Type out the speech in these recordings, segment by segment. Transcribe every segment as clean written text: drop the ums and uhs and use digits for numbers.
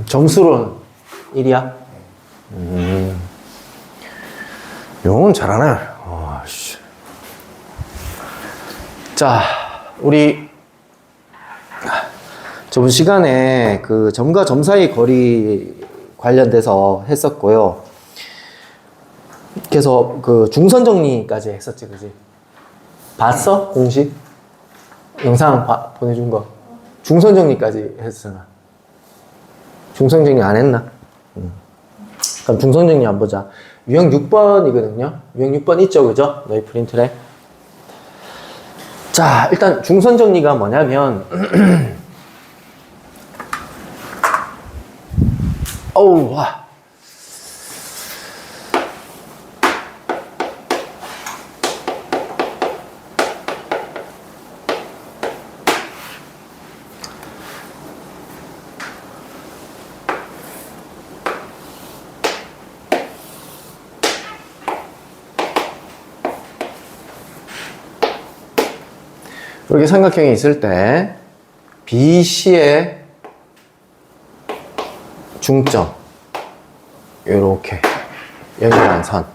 점수로는 1이야? 영어는 잘하네. 씨. 자, 우리 저번 시간에 그 점과 점 사이 거리 관련돼서 했었고요. 그래서 그 중선 정리까지 했었지, 그지? 봤어? 공식? 영상 보내준 거. 중선 정리까지 했었잖아. 중선 정리 안 했나? 그럼 중선 정리 한번 보자. 유형 6번이거든요. 유형 6번 있죠, 그죠? 너희 프린트에. 자, 일단 중선 정리가 뭐냐면, 어우, 와. 이렇게 삼각형이 있을 때 BC의 중점 이렇게 연결한 선.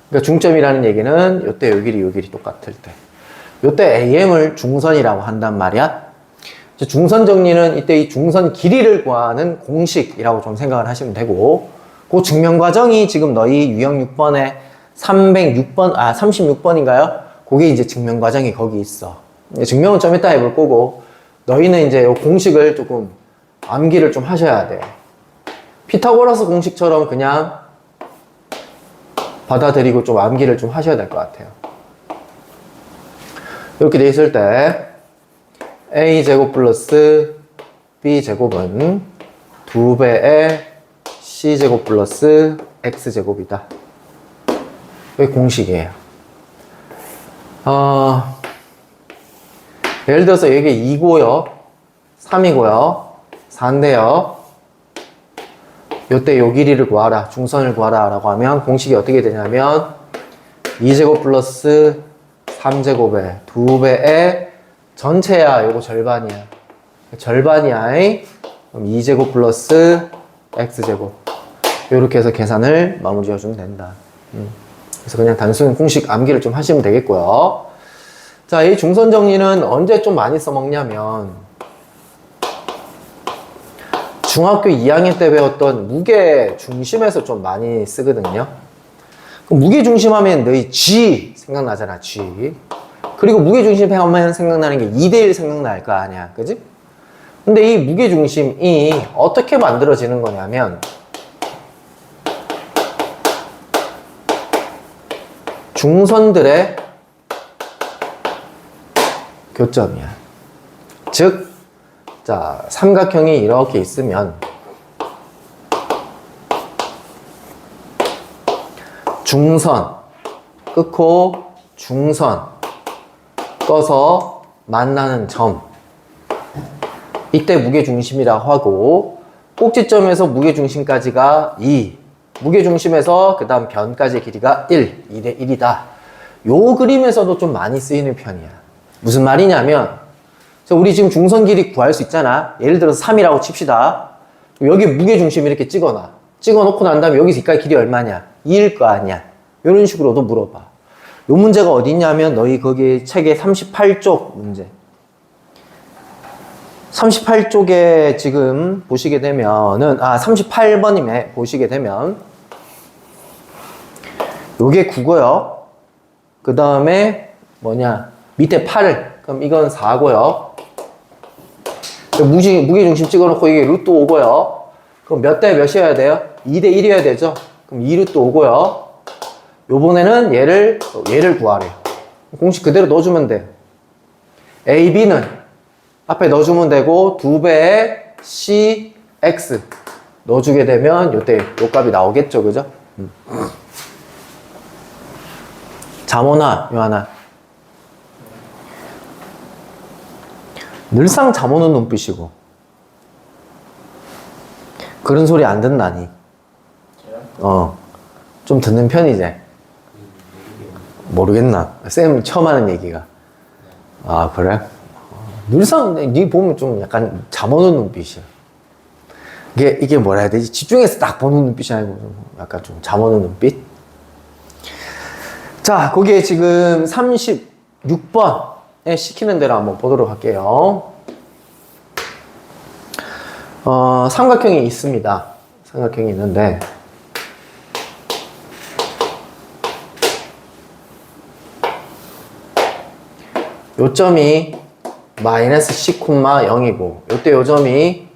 그러니까 중점이라는 얘기는 요때 요 길이 똑같을 때, 요때 AM을 중선이라고 한단 말이야. 중선 정리는 이때 이 중선 길이를 구하는 공식이라고 좀 생각을 하시면 되고, 그 증명 과정이 지금 너희 유형 6번에 36번인가요? 그게 이제 증명 과정이 거기 있어. 증명은 좀 이따 해볼 거고, 너희는 이제 이 공식을 조금 암기를 좀 하셔야 돼요. 피타고라스 공식처럼 그냥 받아들이고 좀 암기를 좀 하셔야 될 것 같아요. 이렇게 돼 있을 때 a제곱 플러스 b제곱은 2배의 c제곱 플러스 x제곱이다. 이게 공식이에요. 예를 들어서 이게 2고요, 3이고요, 4인데요. 요때 요 길이를 구하라, 중선을 구하라 라고 하면 공식이 어떻게 되냐면 2제곱 플러스 3제곱에 2배의 전체야, 요거 절반이야. 절반이야. 그럼 2제곱 플러스 x제곱. 요렇게 해서 계산을 마무리 지어주면 된다. 그래서 그냥 단순 공식 암기를 좀 하시면 되겠고요. 자, 이 중선 정리는 언제 좀 많이 써먹냐면 중학교 2학년 때 배웠던 무게 중심에서 좀 많이 쓰거든요. 그럼 무게 중심 하면 너희 G 생각나잖아, G. 그리고 무게 중심 하면 생각나는 게 2대1 생각날 거 아니야, 그지? 근데 이 무게 중심이 어떻게 만들어지는 거냐면 중선들의 교점이야. 즉, 자, 삼각형이 이렇게 있으면 중선 끊고 중선 꺼서 만나는 점, 이때 무게중심이라고 하고, 꼭지점에서 무게중심까지가 2, 무게중심에서 그 다음 변까지의 길이가 1, 2대 1이다. 요 그림에서도 좀 많이 쓰이는 편이야. 무슨 말이냐면, 우리 지금 중선 길이 구할 수 있잖아. 예를 들어서 3이라고 칩시다. 여기 무게중심 이렇게 찍어놔. 찍어놓고 난 다음에 여기서 이까지 길이 얼마냐? 2일 거 아니야. 이런 식으로도 물어봐. 요 문제가 어디 있냐면 너희 거기 책의 38쪽 문제. 38쪽에 지금 보시게 되면은, 38번임에 보시게 되면 요게 9고요. 그 다음에 뭐냐? 밑에 8, 그럼 이건 4고요. 무게중심 찍어놓고 이게 루트 5고요. 그럼 몇 대 몇이어야 돼요? 2대 1이어야 되죠? 그럼 2루트 5고요. 요번에는 얘를 구하래요. 공식 그대로 넣어주면 돼. A, B는 앞에 넣어주면 되고 2배의 C, X 넣어주게 되면 요때 요 값이 나오겠죠, 그죠? 잠오나, 요 하나. 늘상 잠 오는 눈빛이고 그런 소리 안 듣나니? 좀 듣는 편이지? 모르겠나? 쌤 처음 하는 얘기가. 아, 그래? 늘상 니 보면 좀 약간 잠 오는 눈빛이야. 이게 뭐라 해야 되지? 집중해서 딱 보는 눈빛이 아니고 좀 약간 좀 잠오는 눈빛? 자, 거기에 지금 36번에 시키는 대로 한번 보도록 할게요. 삼각형이 있습니다. 삼각형이 있는데, 요점이 마이너스 C, 0이고, 요때 요점이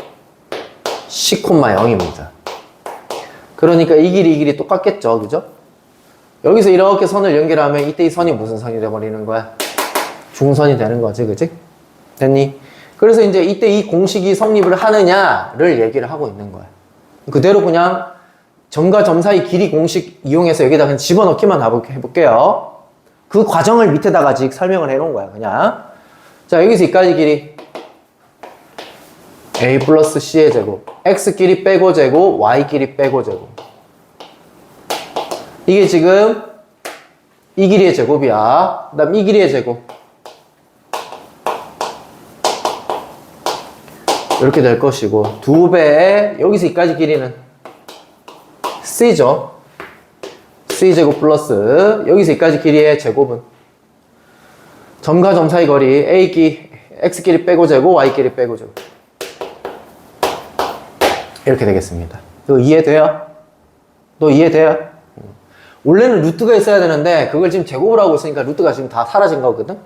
C, 0입니다. 그러니까 이 길이 똑같겠죠, 그죠? 여기서 이렇게 선을 연결하면 이때 이 선이 무슨 선이 돼버리는 거야? 중선이 되는 거지, 그지? 됐니? 그래서 이제 이때 이 공식이 성립을 하느냐를 얘기를 하고 있는 거야. 그대로 그냥 점과 점 사이 길이 공식 이용해서 여기다 그냥 집어넣기만 해볼게요. 그 과정을 밑에다가 아직 설명을 해놓은 거야, 그냥. 자, 여기서 이까지 길이 a 플러스 c의 제곱, x끼리 빼고 제곱, y끼리 빼고 제곱. 이게 지금 이 길이의 제곱이야. 그 다음 이 길이의 제곱. 이렇게 될 것이고, 2배의 여기서 이까지 길이는 c죠. c제곱 플러스 여기서 이까지 길이의 제곱은 점과 점 사이 거리 x끼리 빼고 제곱, y끼리 빼고 제곱. 이렇게 되겠습니다. 너 이해돼요? 너 이해돼요? 원래는 루트가 있어야 되는데 그걸 지금 제곱을 하고 있으니까 루트가 지금 다 사라진 거거든?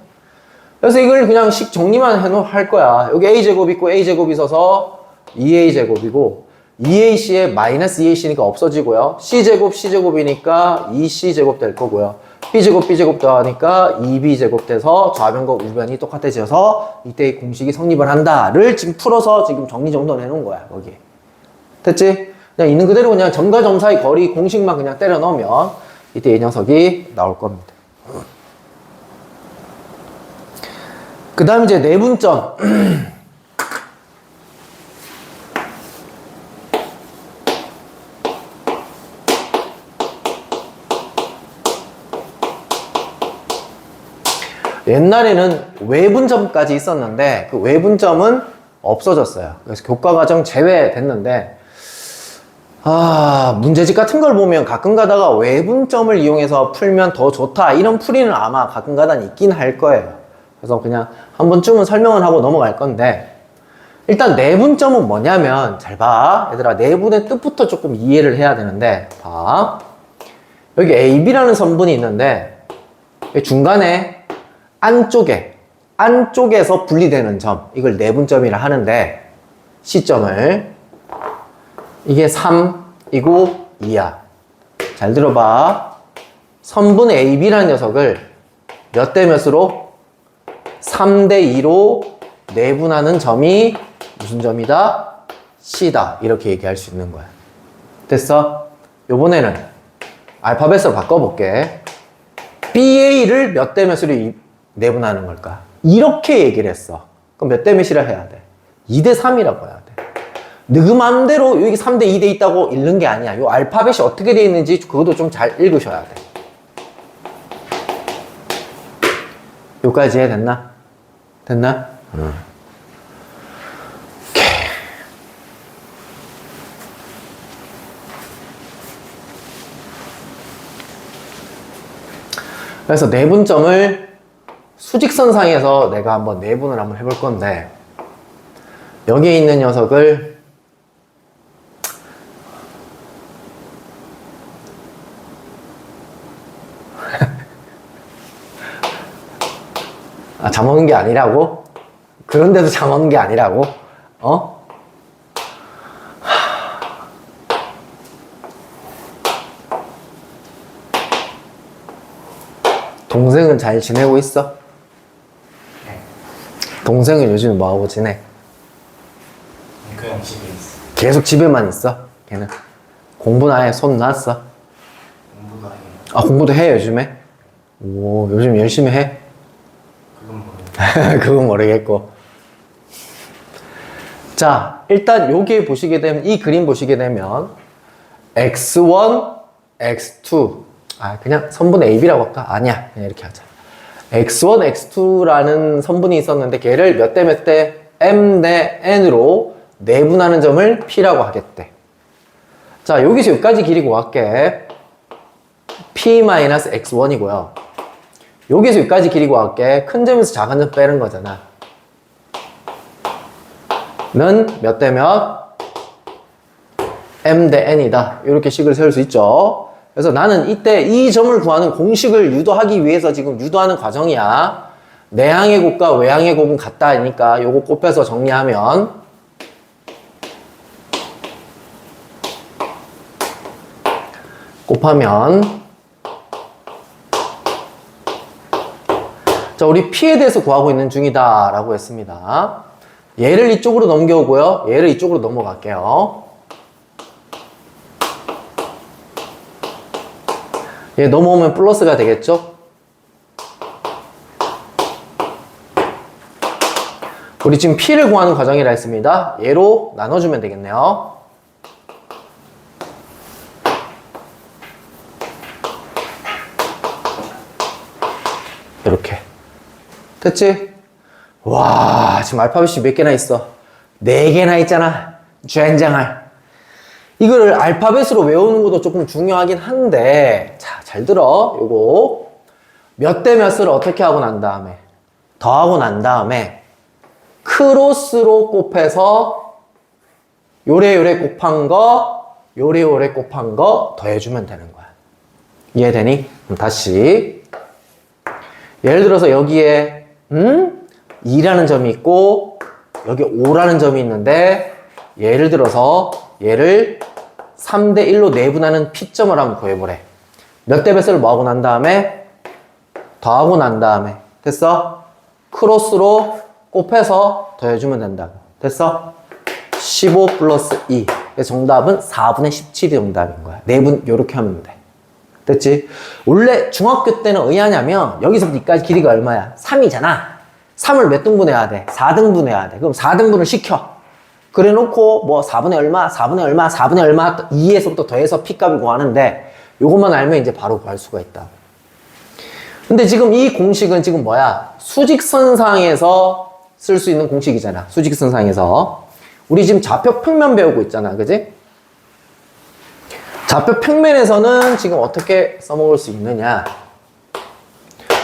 그래서 이걸 그냥 식 정리만 할 거야. 여기 a제곱 있고 a제곱 있어서 2a제곱이고 2ac에 마이너스 2ac니까 없어지고요. c제곱이니까 2c제곱 될 거고요. b제곱 더하니까 2b제곱 돼서 좌변과 우변이 똑같아져서 이때 이 공식이 성립을 한다를 지금 풀어서 지금 정리정돈 해놓은 거야, 거기. 됐지? 그냥 있는 그대로 그냥 점과 점 사이 거리 공식만 그냥 때려 넣으면 이때 이 녀석이 나올 겁니다. 그 다음 이제 내분점. 옛날에는 외분점까지 있었는데 그 외분점은 없어졌어요. 그래서 교과과정 제외됐는데 문제집 같은 걸 보면 가끔 가다가 외분점을 이용해서 풀면 더 좋다 이런 풀이는 아마 가끔 가다 있긴 할 거예요. 그래서 그냥 한 번쯤은 설명을 하고 넘어갈 건데 일단 내분점은 뭐냐면 잘 봐. 얘들아, 내분의 뜻부터 조금 이해를 해야 되는데 봐. 여기 AB라는 선분이 있는데 중간에 안쪽에서 분리되는 점, 이걸 내분점이라 하는데 시점을 이게 3이고 2야. 잘 들어봐. 선분 AB라는 녀석을 몇 대 몇으로? 3대 2로 내분하는 점이 무슨 점이다? C다. 이렇게 얘기할 수 있는 거야. 됐어? 요번에는 알파벳으로 바꿔볼게. BA를 몇 대 몇으로 내분하는 걸까? 이렇게 얘기를 했어. 그럼 몇 대 몇이라 해야 돼? 2대 3이라고 해야 돼. 너그 맘대로 여기 3대 2대 있다고 읽는 게 아니야. 요 알파벳이 어떻게 되어 있는지 그것도 좀 잘 읽으셔야 돼. 여기까지 이해됐나? 됐나? 오케이. 그래서 내분점을 수직선상에서 내가 한번 내분을 한번 해볼 건데 여기에 있는 녀석을 잠 오는 게 아니라고? 그런데도 잠 오는 게 아니라고? 동생은 잘 지내고 있어? 동생은 요즘 뭐하고 지내? 그냥 집에 있어. 계속 집에만 있어? 걔는? 공부나 해? 손 놨어? 공부도 해. 공부도 해 요즘에? 오, 요즘 열심히 해? 그건 모르겠어. 그건 모르겠고. 자, 일단 여기 보시게 되면, 이 그림 보시게 되면 x1, x2 그냥 선분 AB라고 할까? 아니야, 그냥 이렇게 하자. x1, x2라는 선분이 있었는데 걔를 몇 대 몇 대 m 대 n으로 내분하는 점을 P라고 하겠대. 자, 여기서 여기까지 길이 구할게. P-X1이고요. 여기서 여기까지 길이 구할게. 큰 점에서 작은 점 빼는 거잖아. 는 몇 대 몇? M 대 N이다. 이렇게 식을 세울 수 있죠. 그래서 나는 이때 이 점을 구하는 공식을 유도하기 위해서 지금 유도하는 과정이야. 내항의 곱과 외항의 곱은 같다 하니까 요거 곱해서 정리하면 곱하면 자, 우리 P에 대해서 구하고 있는 중이다 라고 했습니다. 얘를 이쪽으로 넘겨오고요. 얘를 이쪽으로 넘어갈게요. 얘 넘어오면 플러스가 되겠죠? 우리 지금 P를 구하는 과정이라 했습니다. 얘로 나눠주면 되겠네요. 이렇게. 됐지? 와, 지금 알파벳이 몇 개나 있어? 4개나 있잖아. 젠장할. 이거를 알파벳으로 외우는 것도 조금 중요하긴 한데, 자, 잘 들어. 요거. 몇 대 몇을 어떻게 하고 난 다음에, 더하고 난 다음에, 크로스로 곱해서, 요래요래 곱한 거, 요래요래 곱한 거 더해주면 되는 거야. 이해되니? 그럼 다시. 예를 들어서 여기에 2라는 점이 있고 여기 5라는 점이 있는데 예를 들어서 얘를 3대 1로 내분하는 P점을 한번 구해보래. 몇 대 몇을 뭐하고 난 다음에 더하고 난 다음에 됐어? 크로스로 곱해서 더해주면 된다고. 됐어? 15 플러스 2. 정답은 4분의 17이 정답인 거야. 내분 요렇게 하면 돼. 됐지? 원래 중학교 때는 의하냐면 여기서부터 여기까지 길이가 얼마야? 3이잖아. 3을 몇 등분해야 돼? 4등분 해야 돼. 그럼 4등분을 시켜. 그래 놓고 뭐 4분의 얼마, 4분의 얼마, 4분의 얼마 2에서부터 더해서 P값을 구하는데 요것만 알면 이제 바로 구할 수가 있다. 근데 지금 이 공식은 지금 뭐야? 수직선상에서 쓸 수 있는 공식이잖아. 수직선상에서. 우리 지금 좌표 평면 배우고 있잖아. 그지? 좌표 평면에서는 지금 어떻게 써먹을 수 있느냐?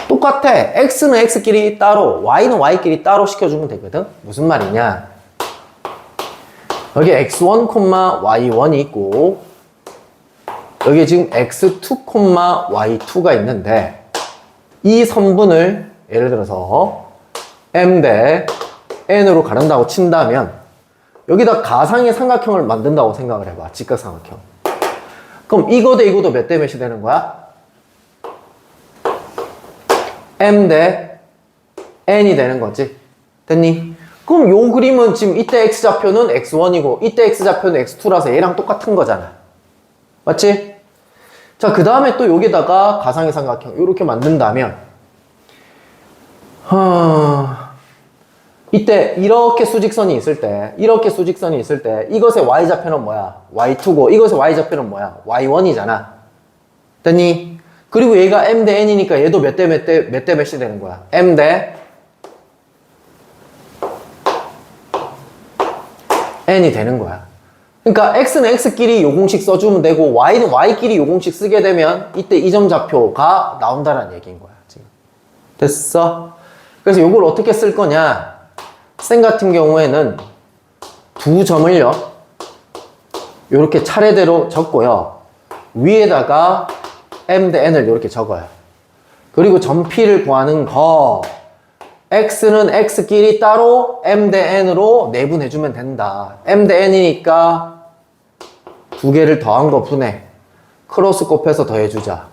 똑같아. x는 x끼리 따로, y는 y끼리 따로 시켜주면 되거든? 무슨 말이냐? 여기 x1, y1이 있고 여기 지금 x2, y2가 있는데 이 선분을 예를 들어서 m 대 n으로 가른다고 친다면 여기다 가상의 삼각형을 만든다고 생각을 해봐. 직각삼각형. 그럼 이거 대 이거도 몇 대 몇이 되는 거야? m 대 n이 되는 거지. 됐니? 그럼 요 그림은 지금 이때 x좌표는 x1이고 이때 x좌표는 x2라서 얘랑 똑같은 거잖아. 맞지? 자, 그 다음에 또 여기다가 가상의 삼각형 요렇게 만든다면 이때 이렇게 수직선이 있을 때 이것의 y좌표는 뭐야? y2고 이것의 y좌표는 뭐야? y1이잖아. 됐니? 그리고 얘가 m 대 n이니까 얘도 몇 대 몇이 되는 거야? m 대 n이 되는 거야. 그러니까 x는 x끼리 요 공식 써주면 되고 y는 y끼리 요 공식 쓰게 되면 이때 이 점 좌표가 나온다는 얘기인 거야. 지금. 됐어? 그래서 요걸 어떻게 쓸 거냐? 쌤 같은 경우에는 두 점을요 요렇게 차례대로 적고요 위에다가 m 대 n을 요렇게 적어요. 그리고 점 P를 구하는 거 x는 x끼리 따로 m 대 n으로 내분해주면 된다. m 대 n이니까 두 개를 더한 거 분해 크로스 곱해서 더해주자.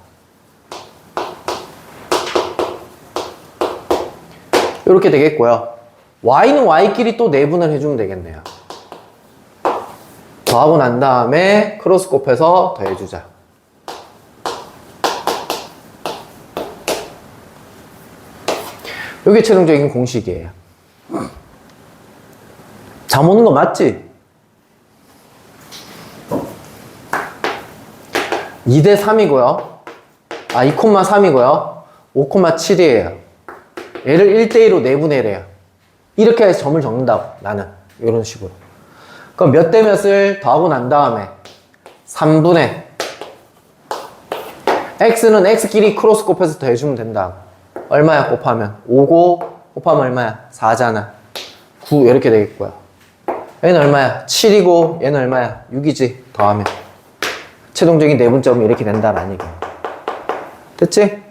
요렇게 되겠고요. y는 y끼리 또 내분을 해주면 되겠네요. 더하고 난 다음에 크로스 곱해서 더해주자. 이게 최종적인 공식이에요. 잠 오는 거 맞지? 2대 3이고요. 2,3이고요. 5,7이에요. 얘를 1대 2로 내분해래요. 이렇게 해서 점을 적는다고, 나는. 이런 식으로. 그럼 몇 대 몇을 더하고 난 다음에 3분의 x는 x끼리 크로스 곱해서 더해주면 된다. 얼마야 곱하면? 5고 곱하면 얼마야? 4잖아. 9 이렇게 되겠고요. 얘는 얼마야? 7이고 얘는 얼마야? 6이지. 더하면 최종적인 내분점이 이렇게 된다라는 얘기야. 됐지?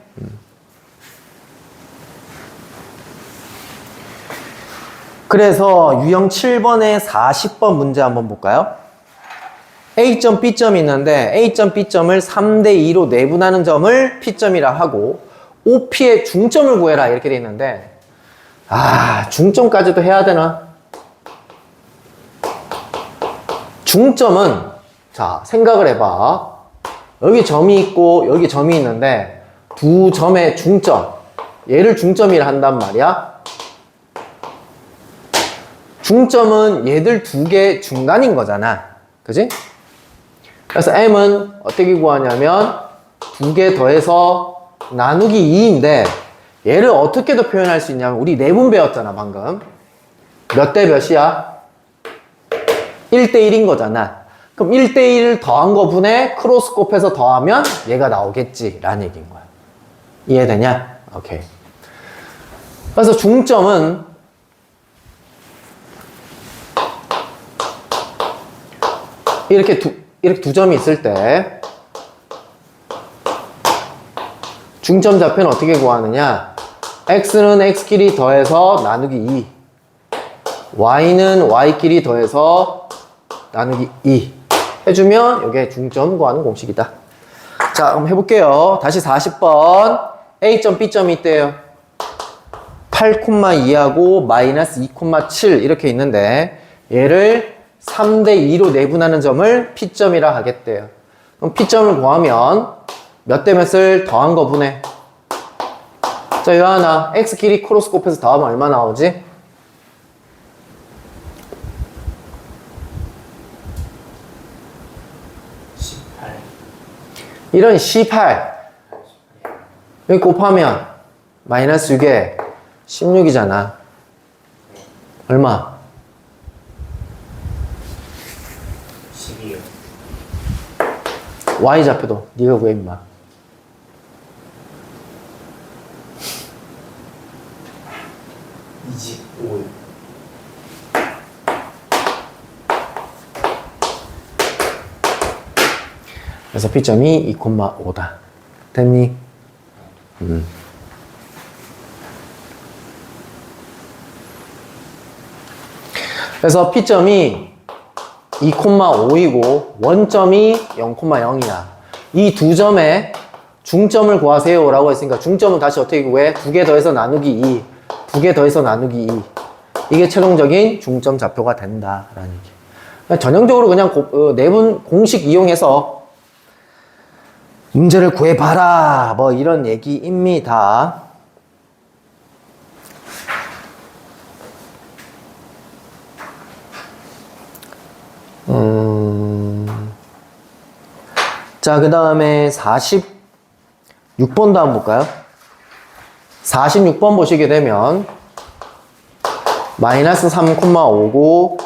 그래서 유형 7번에 40번 문제 한번 볼까요? A점, B점이 있는데 A점, B점을 3대2로 내분하는 점을 P점이라 하고 OP의 중점을 구해라 이렇게 돼 있는데 중점까지도 해야 되나? 중점은 자 생각을 해봐. 여기 점이 있고 여기 점이 있는데 두 점의 중점 얘를 중점이라 한단 말이야. 중점은 얘들 두 개 중간인 거잖아. 그지? 그래서 m은 어떻게 구하냐면 두 개 더해서 나누기 2인데 얘를 어떻게도 표현할 수 있냐면 우리 내분 배웠잖아 방금. 몇 대 몇이야? 1대1인 거잖아. 그럼 1대1을 더한 거 분에 크로스 곱해서 더하면 얘가 나오겠지 라는 얘기인 거야. 이해되냐? 오케이. 그래서 중점은 이렇게 두 점이 있을 때 중점 좌표는 어떻게 구하느냐? x는 x끼리 더해서 나누기 2 y는 y끼리 더해서 나누기 2 해주면 이게 중점 구하는 공식이다. 자 그럼 해볼게요. 다시 40번 A점 B점이 있대요. 8,2하고 마이너스 2,7 이렇게 있는데 얘를 3대2로 내분하는 점을 P점이라 하겠대요. 그럼 P점을 구하면 몇 대 몇을 더한 거 분해. 자, 요 하나 X끼리 크로스 곱해서 더하면 얼마 나오지? 18. 이런 18 여기 곱하면 마이너스 6에 16이잖아. 얼마? 12요. Y 좌표도 네가 구해 임마. 오. 그래서 P점이 2,5다. 됐니? 그래서 P점이 2,5이고 원점이 0,0이야. 이 두 점의 중점을 구하세요 라고 했으니까 중점은 다시 어떻게 구해? 두 개 더해서 나누기 2 두 개 더해서 나누기 2 이게 최종적인 중점 좌표가 된다라는 얘기. 전형적으로 그냥 내분 공식 이용해서 문제를 구해봐라 뭐 이런 얘기입니다. 자, 그 다음에 46번도 한번 볼까요? 46번 보시게 되면 마이너스 3,5고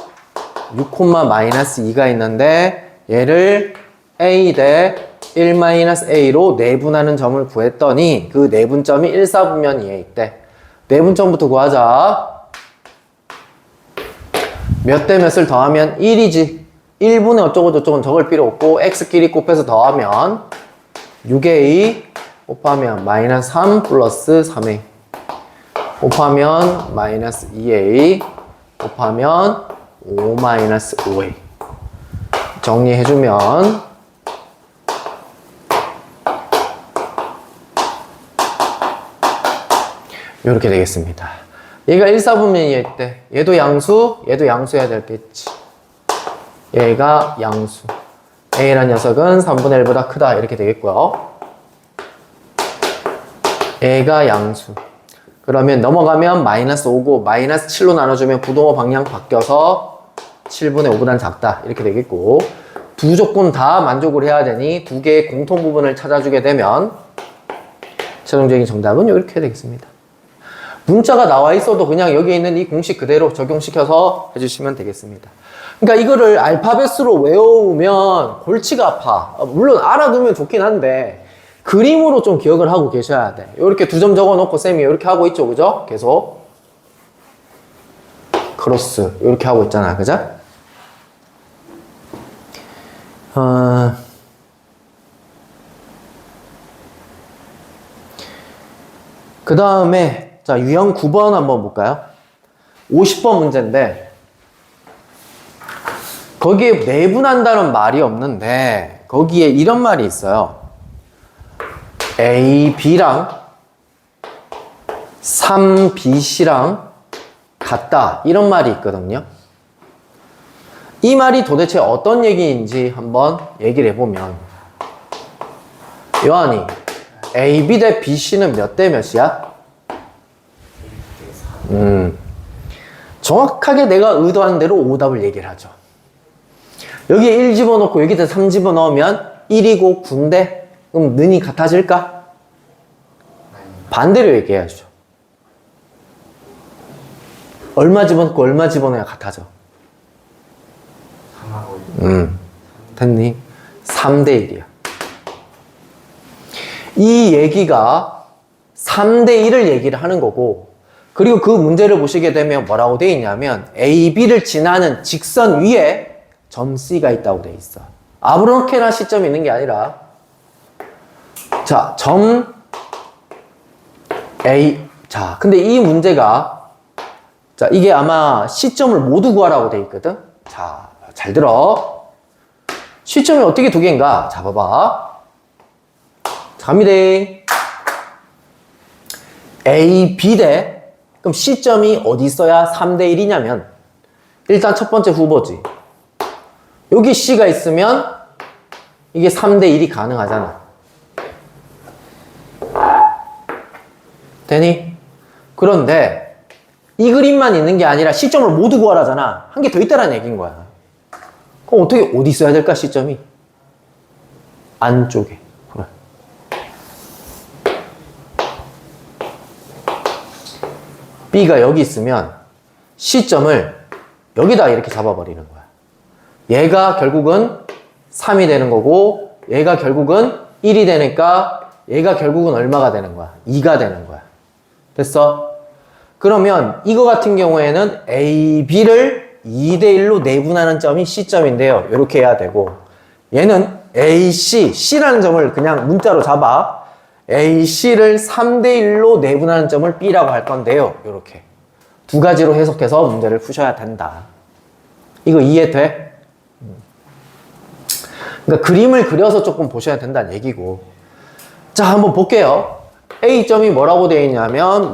6, 마이너스 2가 있는데 얘를 a 대 1 마이너스 a로 내분하는 점을 구했더니 그 내분점이 1, 4분면 이에 있대. 내분점부터 구하자. 몇 대 몇을 더하면 1이지. 1분의 어쩌고 저쩌고는 적을 필요 없고 x끼리 곱해서 더하면 6a 곱하면 마이너스 3 플러스 3a 곱하면 마이너스 2a 곱하면 5 마이너스 5a 정리해주면 이렇게 되겠습니다. 얘가 1, 4분면이 있대. 얘도 양수, 얘도 양수해야 되겠지. 얘가 양수. A라는 녀석은 3분의 1보다 크다. 이렇게 되겠고요. 얘가 양수. 그러면 넘어가면 마이너스 5고 마이너스 7로 나눠주면 부동호 방향 바뀌어서 7분의 5보다는 작다. 이렇게 되겠고 두 조건 다 만족을 해야 되니 두 개의 공통 부분을 찾아주게 되면 최종적인 정답은 이렇게 되겠습니다. 문자가 나와 있어도 그냥 여기 있는 이 공식 그대로 적용시켜서 해주시면 되겠습니다. 그러니까 이거를 알파벳으로 외우면 골치가 아파. 물론 알아두면 좋긴 한데 그림으로 좀 기억을 하고 계셔야 돼. 이렇게 2점 적어놓고 쌤이 이렇게 하고 있죠, 그죠? 계속 크로스 이렇게 하고 있잖아, 그죠? 그 다음에 자 유형 9번 한번 볼까요? 50번 문제인데 거기에 내분한다는 말이 없는데 거기에 이런 말이 있어요. A, B랑 3BC랑 같다 이런 말이 있거든요. 이 말이 도대체 어떤 얘기인지 한번 얘기를 해보면 요한이 AB 대 BC는 몇 대 몇이야? 정확하게 내가 의도한 대로 오답을 얘기를 하죠. 여기에 1 집어넣고 여기다 3 집어넣으면 1이고 9인데 그럼 는이 같아질까? 반대로 얘기해야죠. 얼마 집어넣고 얼마 집어넣어야 같아져? 3하고 됐니? 3대 1이야. 이 얘기가 3대 1을 얘기를 하는 거고 그리고 그 문제를 보시게 되면 뭐라고 돼 있냐면 A, B를 지나는 직선 위에 점 C가 있다고 돼 있어. 아무렇게나 시점이 있는 게 아니라 자, 점 A 자, 근데 이 문제가 자, 이게 아마 시점을 모두 구하라고 돼 있거든. 자, 잘 들어. 시점이 어떻게 두 개인가? 자, 봐봐. 갑니다. A, B 대 그럼 시점이 어디 있어야 3대 1이냐면 일단 첫 번째 후보지. 여기 C가 있으면 이게 3대 1이 가능하잖아. 되니? 그런데 이 그림만 있는 게 아니라 시점을 모두 구하라잖아. 한 개 더 있다라는 얘기인 거야. 그럼 어떻게 어디 있어야 될까 시점이? 안쪽에. 그래. B가 여기 있으면 시점을 여기다 이렇게 잡아버리는 거야. 얘가 결국은 3이 되는 거고 얘가 결국은 1이 되니까 얘가 결국은 얼마가 되는 거야? 2가 되는 거야. 됐어? 그러면 이거 같은 경우에는 A, B를 2대 1로 내분하는 점이 C점인데요. 이렇게 해야 되고 얘는 A, C, C라는 점을 그냥 문자로 잡아 A, C를 3대 1로 내분하는 점을 B라고 할 건데요. 이렇게 두 가지로 해석해서 문제를 푸셔야 된다. 이거 이해돼? 그러니까 그림을 그려서 조금 보셔야 된다는 얘기고 자 한번 볼게요. A점이 뭐라고 되어 있냐면 5,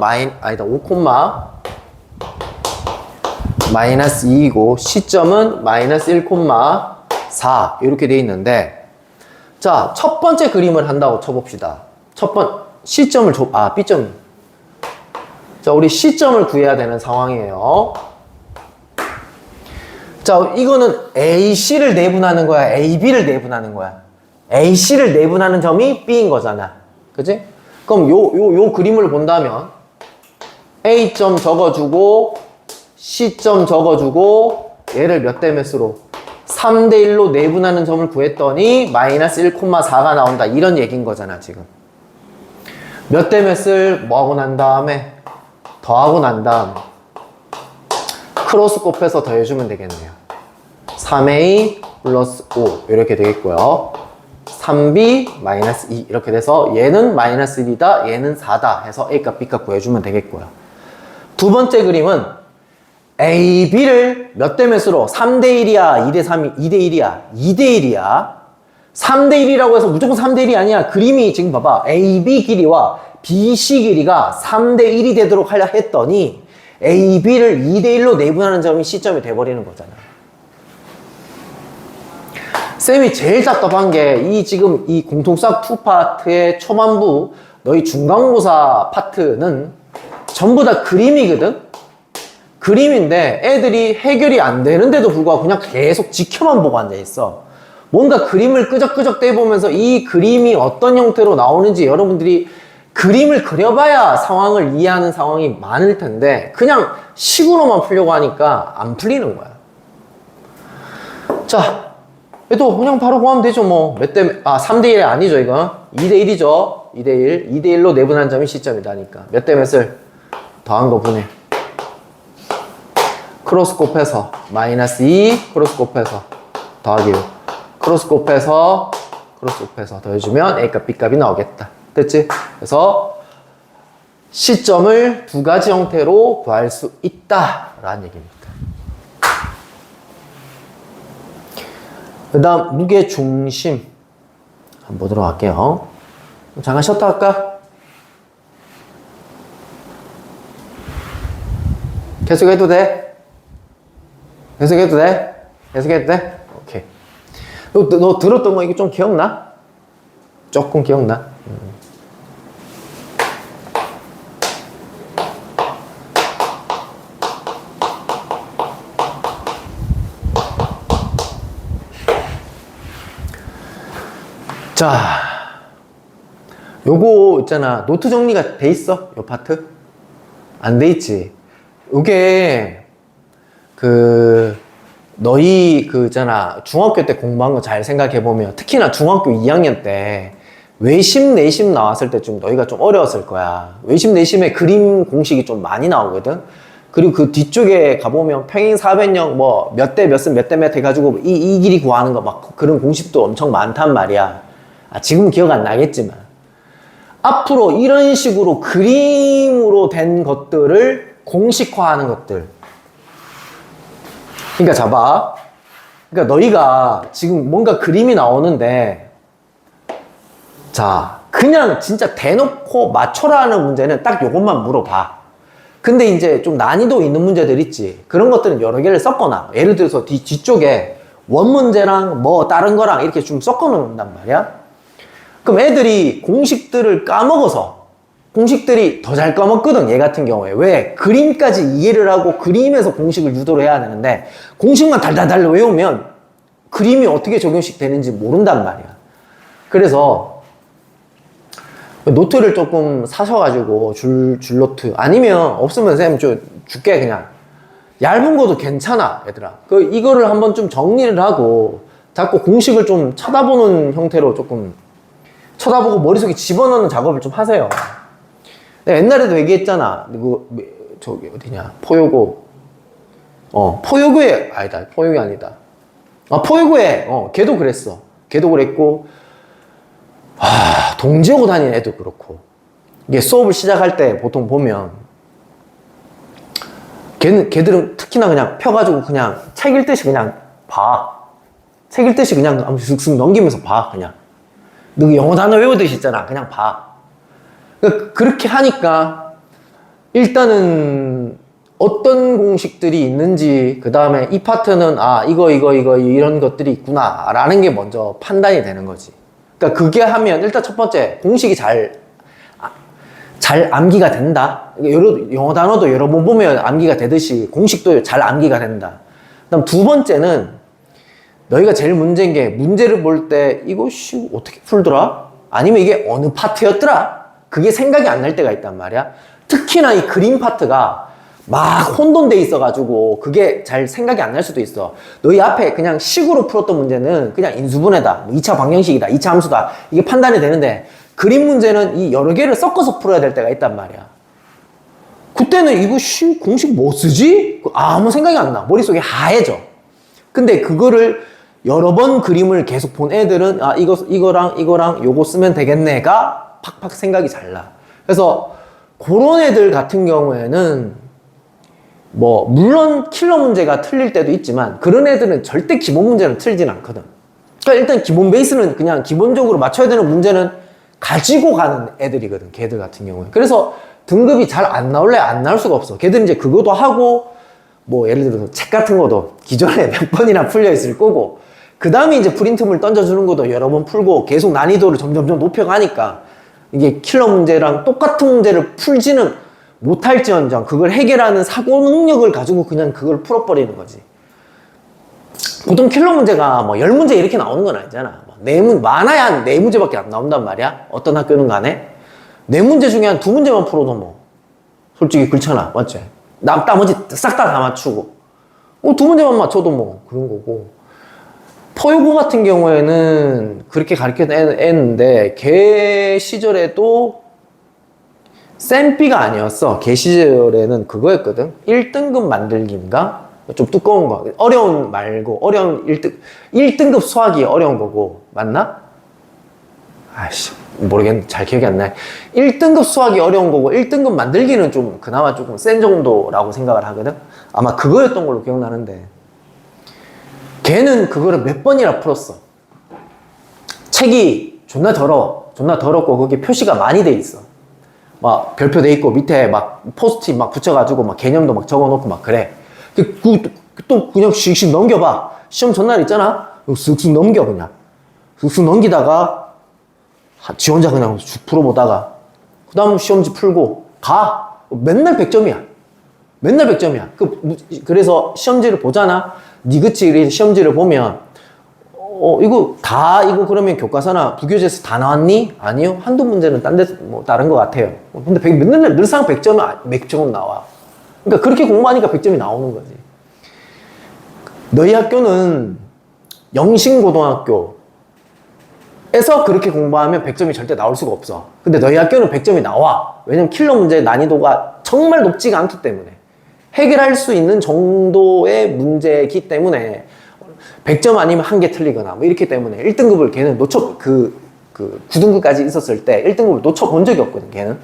마이너스 2이고 C점은 마이너스 1,4 이렇게 되어 있는데 자, 첫 번째 그림을 한다고 쳐봅시다. C점을 B점. 자, 우리 C점을 구해야 되는 상황이에요. 자, 이거는 AC를 내분하는 거야? AB를 내분하는 거야? AC를 내분하는 점이 B인 거잖아. 그치? 그럼 요 그림을 본다면 A점 적어주고 C점 적어주고 얘를 몇 대 몇으로? 3대 1로 내분하는 점을 구했더니 마이너스 1,4가 나온다. 이런 얘기인 거잖아, 지금. 몇 대 몇을 뭐하고 난 다음에 더하고 난 다음 크로스 곱해서 더해주면 되겠네요. 3A 플러스 5 이렇게 되겠고요. 3B 마이너스 2 이렇게 돼서 얘는 마이너스 1이다 얘는 4다 해서 A값 B값 구해주면 되겠고요. 두 번째 그림은 A, B를 몇 대 몇으로 3대 1이야 2대 3이 2대 1이야 2대 1이야 3대 1이라고 해서 무조건 3대 1이 아니야. 그림이 지금 봐봐 A, B 길이와 B, C 길이가 3대 1이 되도록 하려 했더니 A, B를 2대 1로 내분하는 점이 C점이 돼버리는 거잖아. 쌤이 제일 답답한 게 지금 이 공통수학 2파트의 초반부 너희 중간고사 파트는 전부 다 그림이거든? 그림인데 애들이 해결이 안 되는데도 불구하고 그냥 계속 지켜만 보고 앉아있어. 뭔가 그림을 끄적끄적 떼보면서 이 그림이 어떤 형태로 나오는지 여러분들이 그림을 그려봐야 상황을 이해하는 상황이 많을 텐데 그냥 식으로만 풀려고 하니까 안 풀리는 거야. 자, 또 그냥 바로 구하면 되죠, 뭐. 3대1이 아니죠, 이거. 2대1이죠. 2대1. 2대1로 내분한 점이 시점이다니까. 몇 대 몇을 더한 거 분해. 크로스 곱해서 마이너스 2, 크로스 곱해서 더하기 6. 크로스 곱해서 더해주면 A값, B값이 나오겠다. 됐지? 그래서 시점을 두 가지 형태로 구할 수 있다라는 얘기입니다. 그 다음 무게중심 한번 보도록 할게요. 잠깐 쉬었다 할까? 계속해도 돼? 계속해도 돼? 계속해도 돼? 오케이. 너 들었던 거 이게 좀 기억나? 조금 기억나? 자, 요거 있잖아. 노트 정리가 돼 있어? 요 파트? 안 돼 있지? 요게 너희 있잖아. 중학교 때 공부한 거 잘 생각해보면 특히나 중학교 2학년 때 외심, 내심 나왔을 때 좀 너희가 좀 어려웠을 거야. 외심, 내심에 그림 공식이 좀 많이 나오거든? 그리고 그 뒤쪽에 가보면 평행 사변형 뭐 몇 대 몇은 몇 대 몇 해가지고 이 길이 구하는 거 막 그런 공식도 엄청 많단 말이야. 지금은 기억 안 나겠지만 앞으로 이런 식으로 그림으로 된 것들을 공식화하는 것들. 그러니까 잡아. 그러니까 너희가 지금 뭔가 그림이 나오는데 자, 그냥 진짜 대놓고 맞춰라는 문제는 딱 요것만 물어봐. 근데 이제 좀 난이도 있는 문제들 있지. 그런 것들은 여러 개를 섞어놔. 예를 들어서 뒤쪽에 원 문제랑 뭐 다른 거랑 이렇게 좀 섞어 놓는단 말이야. 그럼 애들이 공식들을 까먹어서 공식들이 더 잘 까먹거든. 얘 같은 경우에. 왜? 그림까지 이해를 하고 그림에서 공식을 유도를 해야 되는데 공식만 달달달 외우면 그림이 어떻게 적용식 되는지 모른단 말이야. 그래서 노트를 조금 사셔가지고 줄노트 아니면 없으면 쌤 줄게. 그냥 얇은 것도 괜찮아 얘들아. 이거를 한번 좀 정리를 하고 자꾸 공식을 좀 쳐다보는 형태로 조금 쳐다보고 머릿속에 집어넣는 작업을 좀 하세요. 내가 옛날에도 얘기했잖아. 저기 어디냐, 포요고. 포요고에 아니다. 포요고 아니다. 포요고에 걔도 그랬어. 걔도 그랬고 동지하고 다니는 애도 그렇고. 이게 수업을 시작할 때 보통 보면 걔들은 특히나 그냥 펴가지고 그냥 책 읽듯이 그냥 봐. 책 읽듯이 그냥 슥슥 넘기면서 봐. 그냥 너 영어 단어 외우듯이 있잖아. 그냥 봐. 그러니까 그렇게 하니까 일단은 어떤 공식들이 있는지, 그 다음에 이 파트는 이거 이런 것들이 있구나 라는 게 먼저 판단이 되는 거지. 그러니까 그게 하면 일단 첫 번째 공식이 잘 암기가 된다. 영어 단어도 여러 번 보면 암기가 되듯이 공식도 잘 암기가 된다. 그다음 두 번째는 너희가 제일 문제인 게 문제를 볼 때 이거 어떻게 풀더라? 아니면 이게 어느 파트였더라? 그게 생각이 안 날 때가 있단 말이야. 특히나 이 그림 파트가 막 혼돈돼 있어가지고 그게 잘 생각이 안 날 수도 있어. 너희 앞에 그냥 식으로 풀었던 문제는 그냥 인수분해다, 2차 방정식이다, 2차 함수다, 이게 판단이 되는데 그림 문제는 이 여러 개를 섞어서 풀어야 될 때가 있단 말이야. 그때는 이거 공식 뭐 쓰지? 아무 생각이 안 나. 머릿속에 하얘져. 근데 그거를 여러 번 그림을 계속 본 애들은 이거랑 요거 쓰면 되겠네가 팍팍 생각이 잘 나. 그래서 그런 애들 같은 경우에는 뭐 물론 킬러 문제가 틀릴 때도 있지만 그런 애들은 절대 기본 문제는 틀진 않거든. 그러니까 일단 기본 베이스는 그냥 기본적으로 맞춰야 되는 문제는 가지고 가는 애들이거든. 걔들 같은 경우에. 그래서 등급이 잘 안 나올래 안 나올 수가 없어. 걔들은 이제 그거도 하고 뭐 예를 들어서 책 같은 것도 기존에 몇 번이나 풀려 있을 거고, 그 다음에 이제 프린트물 던져주는 것도 여러 번 풀고 계속 난이도를 점점 높여가니까 이게 킬러 문제랑 똑같은 문제를 풀지는 못할지언정 그걸 해결하는 사고 능력을 가지고 그냥 그걸 풀어버리는 거지. 보통 킬러 문제가 뭐 10문제 이렇게 나오는 건 아니잖아. 많아야 한 4문제밖에 안 나온단 말이야. 어떤 학교는 간에 4문제 중에 한 2문제만 풀어도 뭐 솔직히 그렇잖아. 맞지? 나머지 싹 다 맞추고 2문제만 맞춰도 뭐 그런 거고. 포유고 같은 경우에는 그렇게 가르쳤는데 걔 시절에도 쌤비가 아니었어. 걔 시절에는 그거였거든. 1등급 만들기인가? 좀 두꺼운 거. 어려운 말고 어려운 1등급 수학이 어려운 거고 맞나? 아이씨 모르겠네. 잘 기억이 안 나. 1등급 수학이 어려운 거고 1등급 만들기는 좀 그나마 조금 센 정도라고 생각을 하거든. 아마 그거였던 걸로 기억나는데 걔는 그거를 몇 번이나 풀었어. 책이 존나 더러워. 존나 더럽고 거기 표시가 많이 돼 있어. 막 별표 돼 있고 밑에 막 포스트잇 막 붙여가지고 막 개념도 막 적어놓고 막 그래. 또 그냥 씩씩 넘겨봐. 시험 전날 있잖아. 쓱쓱 넘겨 그냥. 쓱쓱 넘기다가 지 혼자 그냥 쭉 풀어보다가 그 다음 시험지 풀고 가. 맨날 100점이야. 맨날 100점이야. 그래서 시험지를 보잖아. 니그치 시험지를 보면 이거 그러면 교과서나 부교재에서 다 나왔니? 아니요. 한두 문제는 딴 데서 뭐 다른 것 같아요. 근데 맨날 늘상 100점은 나와. 그러니까 그렇게 공부하니까 100점이 나오는 거지. 너희 학교는 영신고등학교에서 그렇게 공부하면 100점이 절대 나올 수가 없어. 근데 너희 학교는 100점이 나와. 왜냐면 킬러 문제의 난이도가 정말 높지가 않기 때문에. 해결할 수 있는 정도의 문제이기 때문에 100점 아니면 한 개 틀리거나 뭐 이렇기 때문에 1등급을 걔는 9등급까지 있었을 때 1등급을 놓쳐본 적이 없거든. 걔는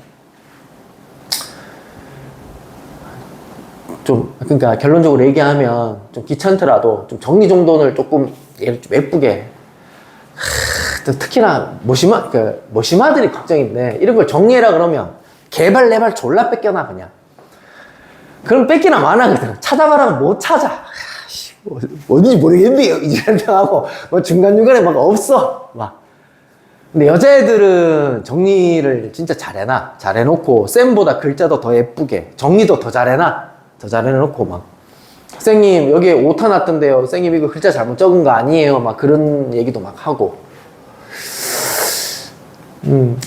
그러니까 결론적으로 얘기하면 좀 귀찮더라도 좀 정리정돈을 조금 얘를 좀 예쁘게 특히나 모시마들이 걱정인데 이런 걸 정리해라 그러면 개발 내발 졸라 뺏겨나 그냥. 그럼 뺏기나 마나거든. 찾아봐라 못 찾아. 어딘지 모르겠네요. 이제한테하고 뭐 중간중간에 막 없어. 막. 근데 여자애들은 정리를 진짜 잘해놓고 쌤보다 글자도 더 예쁘게 정리도 더 잘해놓고 막 선생님 여기에 오타 났던데요. 선생님 이거 글자 잘못 적은 거 아니에요. 막 그런 얘기도 막 하고.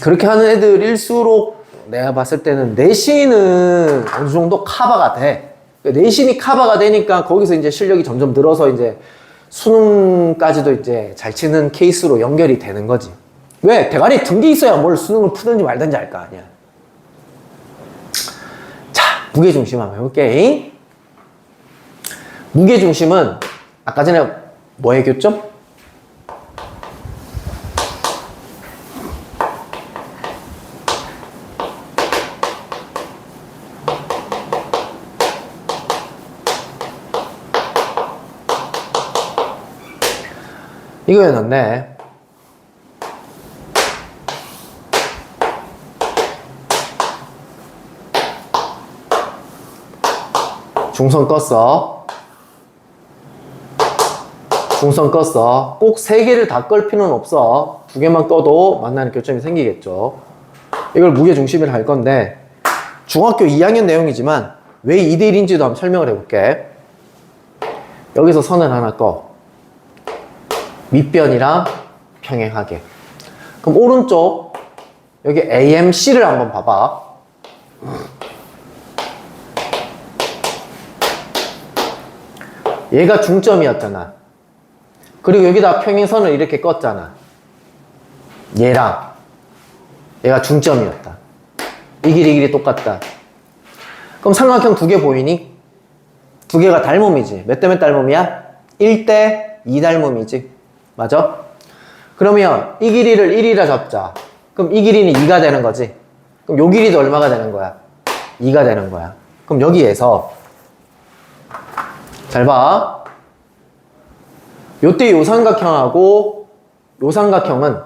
그렇게 하는 애들일수록 내가 봤을 때는 내신은 어느 정도 커버가 돼. 내신이 커버가 되니까 거기서 이제 실력이 점점 늘어서 이제 수능까지도 이제 잘 치는 케이스로 연결이 되는 거지. 왜? 대가리 든 게 있어야 뭘 수능을 푸든지 말든지 할 거 아니야. 자, 무게중심 한번 해볼게. 무게중심은 아까 전에 뭐 얘기했죠? 이거였는데 중선 껐어. 꼭 3개를 다 끌 필요는 없어. 2개만 꺼도 만나는 교점이 생기겠죠. 이걸 무게중심이라 할 건데 중학교 2학년 내용이지만 왜 2대1인지도 한번 설명을 해볼게. 여기서 선을 하나 꺼. 밑변이랑 평행하게. 그럼 오른쪽 여기 AMC를 한번 봐봐. 얘가 중점이었잖아. 그리고 여기다 평행선을 이렇게 껐잖아. 얘랑 얘가 중점이었다. 이 길이 똑같다. 그럼 삼각형 2개 보이니? 2개가 닮음이지. 몇 대 몇 닮음이야? 1대 2 닮음이지. 맞아? 그러면 이 길이를 1이라 잡자. 그럼 이 길이는 2가 되는 거지. 그럼 요 길이도 얼마가 되는 거야? 2가 되는 거야. 그럼 여기에서 잘 봐. 요때 요 삼각형하고 요 삼각형은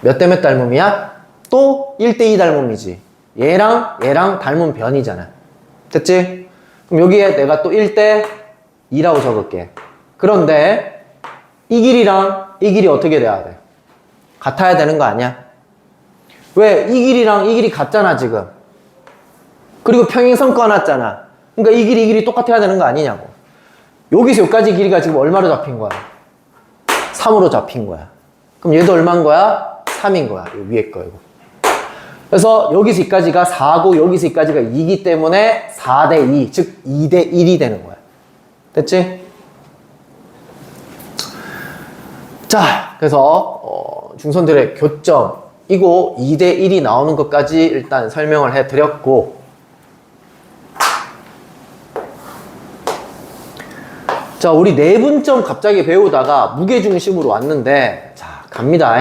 몇 대 몇 닮음이야? 또 1대 2 닮음이지. 얘랑 닮은 변이잖아. 됐지? 그럼 여기에 내가 또 1대 2라고 적을게. 그런데 이 길이랑 이 길이 어떻게 돼야 돼? 같아야 되는 거 아니야? 왜? 이 길이랑 이 길이 같잖아 지금. 그리고 평행선 꺼놨잖아. 그러니까 이 길이 똑같아야 되는 거 아니냐고. 여기서 여기까지 길이가 지금 얼마로 잡힌 거야? 3으로 잡힌 거야. 그럼 얘도 얼마인 거야? 3인 거야. 이 위에 거 이거. 그래서 여기서 여기까지가 4고 여기서 여기까지가 2이기 때문에 4대 2, 즉 2대 1이 되는 거야. 됐지? 자, 그래서 중선들의 교점이고 2대 1이 나오는 것까지 일단 설명을 해드렸고, 자, 우리 내분점 갑자기 배우다가 무게중심으로 왔는데, 자, 갑니다.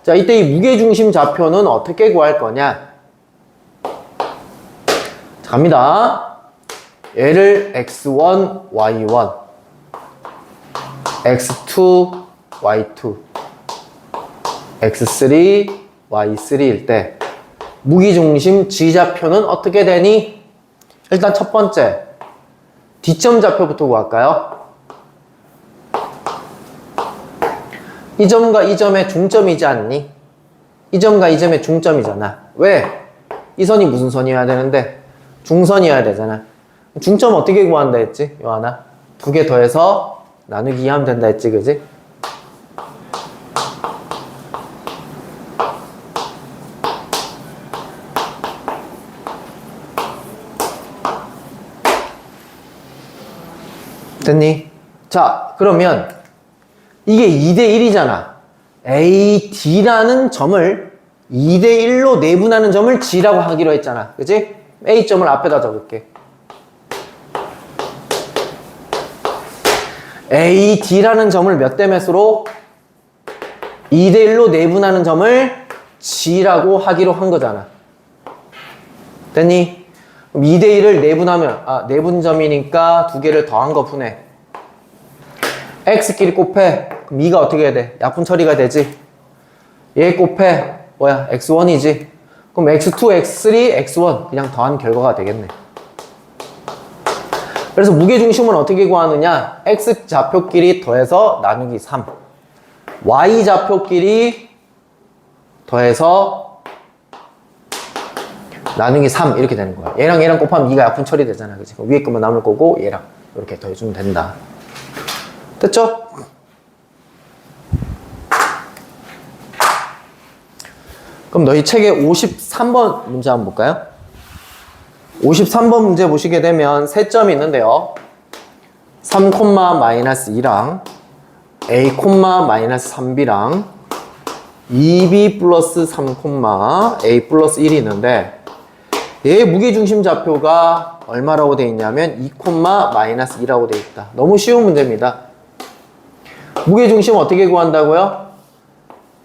자, 이때 이 무게중심 좌표는 어떻게 구할 거냐? 자, 갑니다. 얘를 x1, y1, x2, y2, x3, y3일 때 무게중심 G좌표는 어떻게 되니? 일단 첫 번째 뒷점 좌표부터 구할까요? 이 점과 이 점의 중점이지 않니? 이 점과 이 점의 중점이잖아. 왜? 이 선이 무슨 선이어야 되는데? 중선이어야 되잖아. 중점 어떻게 구한다 했지? 요하나? 두 개 더해서 나누기 2 하면 된다 했지, 그지? 됐니? 자, 그러면 이게 2대 1이잖아. AD라는 점을 2대 1로 내분하는 점을 G라고 하기로 했잖아. 그치? A점을 앞에다 적을게. AD라는 점을 몇 대 몇으로? 2대 1로 내분하는 점을 G라고 하기로 한 거잖아. 됐니? 그럼 2대 1을 내분하면, 내분점이니까 두 개를 더한 거 분해. X끼리 곱해. 그럼 2가 어떻게 해야 돼? 약분 처리가 되지? 얘 곱해. 뭐야? X1이지? 그럼 X2, X3, X1 그냥 더한 결과가 되겠네. 그래서 무게중심은 어떻게 구하느냐? X좌표끼리 더해서 나누기 3. Y좌표끼리 더해서 나누기 3 이렇게 되는 거야. 얘랑 얘랑 곱하면 2가 약분 처리되잖아. 그치? 위에 것만 남을 거고 얘랑 이렇게 더해주면 된다. 됐죠? 그럼 너희 책의 53번 문제 한번 볼까요? 53번 문제 보시게 되면 세 점이 있는데요. 3,-2랑 a, -3b랑 2b 플러스 3, a 플러스 1이 있는데 얘의 무게중심 좌표가 얼마라고 되어 있냐면 2,-2라고 되어 있다. 너무 쉬운 문제입니다. 무게중심 어떻게 구한다고요?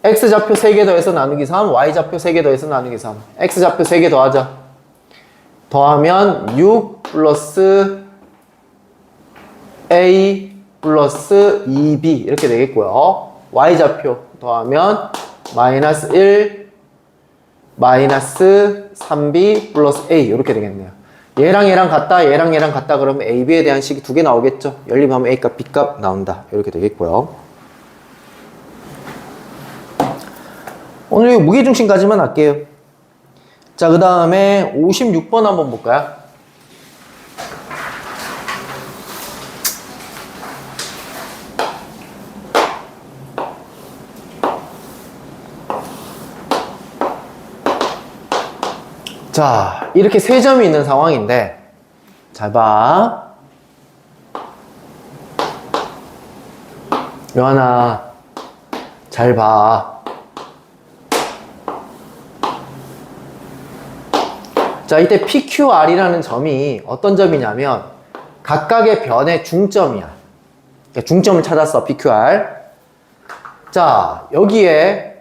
X좌표 3개 더해서 나누기 3, Y좌표 3개 더해서 나누기 3. X좌표 3개 더하자. 더하면 6 플러스 A 플러스 2B 이렇게 되겠고요. Y좌표 더하면 마이너스 1 마이너스 3B 플러스 A 이렇게 되겠네요. 얘랑 얘랑 같다, 얘랑 얘랑 같다 그러면 A, B에 대한 식이 두 개 나오겠죠. 연립하면 A값, B값 나온다. 이렇게 되겠고요. 오늘 무게중심까지만 할게요. 자, 그 다음에 56번 한번 볼까요? 자, 이렇게 세 점이 있는 상황인데 잘 봐. 요하나 잘 봐. 자, 이때 PQR이라는 점이 어떤 점이냐면 각각의 변의 중점이야. 그러니까 중점을 찾았어, PQR. 자, 여기에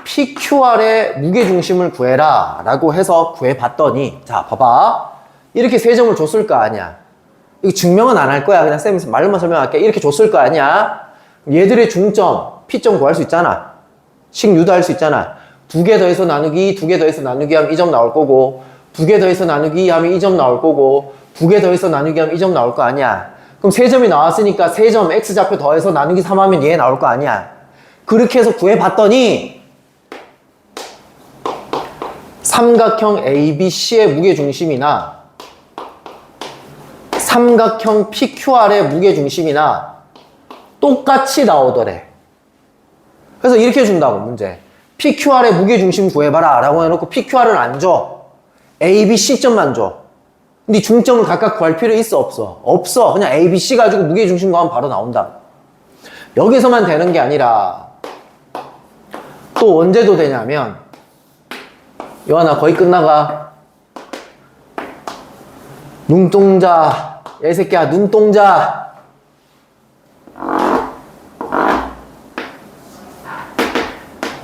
PQR의 무게중심을 구해라 라고 해서 구해봤더니 자, 봐봐. 이렇게 세 점을 줬을 거 아니야. 이거 증명은 안 할 거야. 그냥 쌤이 말로만 설명할게. 이렇게 줬을 거 아니야. 얘들의 중점, P점 구할 수 있잖아. 식 유도할 수 있잖아. 두 개 더해서 나누기, 두 개 더해서 나누기 하면 이 점 나올 거고, 두 개 더해서 나누기 하면 이 점 나올 거고, 두 개 더해서 나누기 하면 이 점 나올 거 아니야. 그럼 세 점이 나왔으니까 세 점 X좌표 더해서 나누기 3 하면 얘 나올 거 아니야. 그렇게 해서 구해봤더니 삼각형 ABC의 무게중심이나 삼각형 PQR의 무게중심이나 똑같이 나오더래. 그래서 이렇게 준다고, 문제. PQR의 무게중심 구해봐라 라고 해놓고 PQR은 안 줘. ABC점만 줘. 근데 중점을 각각 구할 필요 있어, 없어? 없어. 그냥 ABC 가지고 무게중심 구하면 바로 나온다. 여기서만 되는 게 아니라 또 언제도 되냐면 요하나 거의 끝나가. 눈동자. 야, 이 새끼야, 눈동자.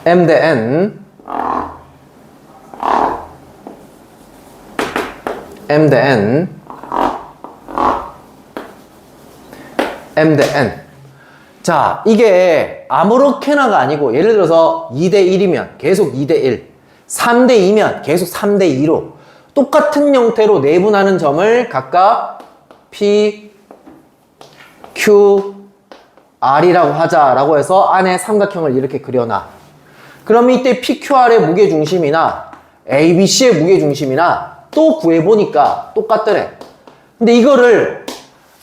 M 대 N. M 대 N. M 대 N. 자, 이게 아무렇게나가 아니고 예를 들어서 2대 1이면 계속 2대 1, 3대 2면 계속 3대 2로 똑같은 형태로 내분하는 점을 각각 P, Q, R이라고 하자라고 해서 안에 삼각형을 이렇게 그려놔. 그럼 이때 PQR의 무게중심이나 ABC의 무게중심이나 또 구해보니까 똑같더래. 근데 이거를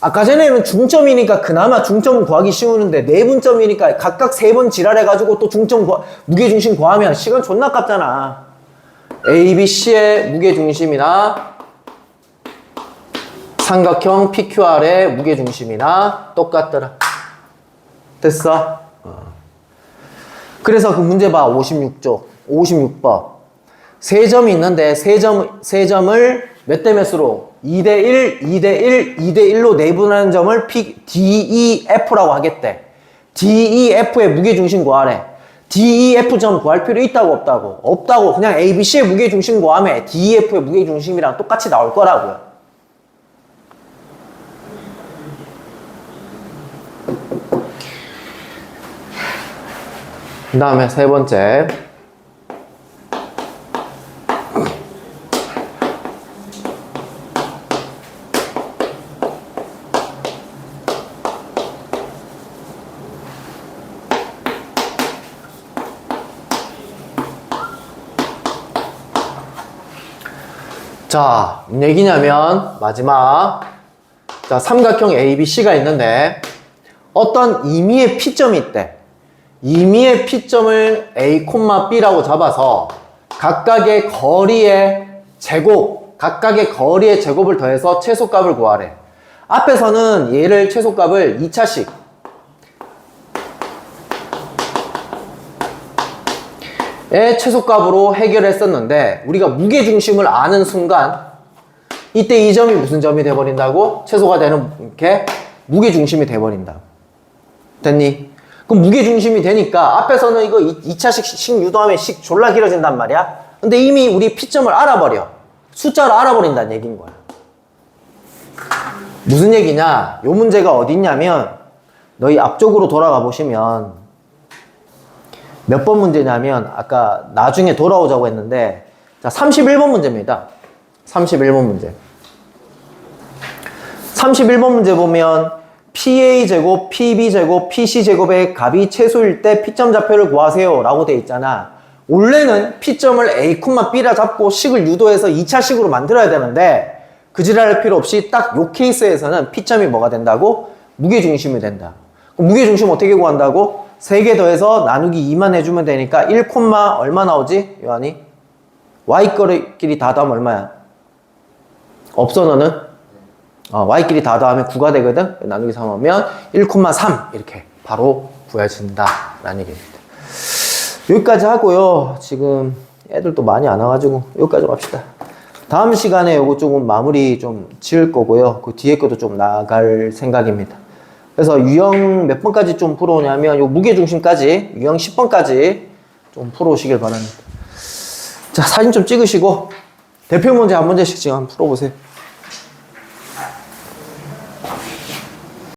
아까 전에는 중점이니까 그나마 중점 구하기 쉬우는데 내분점이니까 각각 3번 지랄해가지고 또 무게중심 구하면 시간 존나 아깝잖아. ABC의 무게중심이나 삼각형 PQR의 무게중심이나 똑같더라. 됐어? 그래서 그 문제 봐. 56쪽 56번 세 점이 있는데 세 점을 몇 대 몇으로 2대1, 2대1, 2대1로 내분하는 점을 DEF라고 하겠대. DEF의 무게중심 구하래. DEF 점 구할 필요 있다고 없다고? 없다고. 그냥 ABC의 무게중심 구하면 DEF의 무게중심이랑 똑같이 나올 거라고요. 그 다음에 세 번째. 자, 뭔 얘기냐면 마지막 자 삼각형 ABC가 있는데 어떤 임의의 P점이 있대. 임의의 P점을 A, B라고 잡아서 각각의 거리의 제곱을 더해서 최소값을 구하래. 앞에서는 얘를 최소값을 2차식 의 최소값으로 해결했었는데 우리가 무게중심을 아는 순간 이때 이 점이 무슨 점이 돼버린다고? 최소가 되는 게 무게중심이 돼버린다. 됐니? 그럼 무게중심이 되니까 앞에서는 이거 2차식 식 유도하면 식 졸라 길어진단 말이야. 근데 이미 우리 P점을 알아버려. 숫자로 알아버린다는 얘기인 거야. 무슨 얘기냐? 요 문제가 어딨냐면 너희 앞쪽으로 돌아가 보시면 몇 번 문제냐면 아까 나중에 돌아오자고 했는데 자 31번 문제입니다. 31번 문제. 31번 문제 보면 PA제곱, PB제곱, PC제곱의 값이 최소일 때 P점 좌표를 구하세요 라고 돼 있잖아. 원래는 P점을 A, B라 잡고 식을 유도해서 2차식으로 만들어야 되는데 그 지랄할 필요 없이 딱 요 케이스에서는 P점이 뭐가 된다고? 무게중심이 된다. 그럼 무게중심 어떻게 구한다고? 3개 더해서 나누기 2만 해주면 되니까 1, 얼마 나오지? 요한이? Y끼리 다 더하면 얼마야? 없어 너는? Y끼리 다 더하면 9가 되거든? 나누기 3 하면 1,3 이렇게 바로 구해진다 라는 얘기입니다. 여기까지 하고요. 지금 애들도 많이 안 와가지고 여기까지 합시다. 다음 시간에 요거 조금 마무리 좀 지을 거고요. 그 뒤에 것도 좀 나갈 생각입니다. 그래서 유형 몇 번까지 좀 풀어오냐면 요 무게중심까지 유형 10번까지 좀 풀어오시길 바랍니다. 자, 사진 좀 찍으시고 대표 문제 한 문제씩 지금 한번 풀어보세요.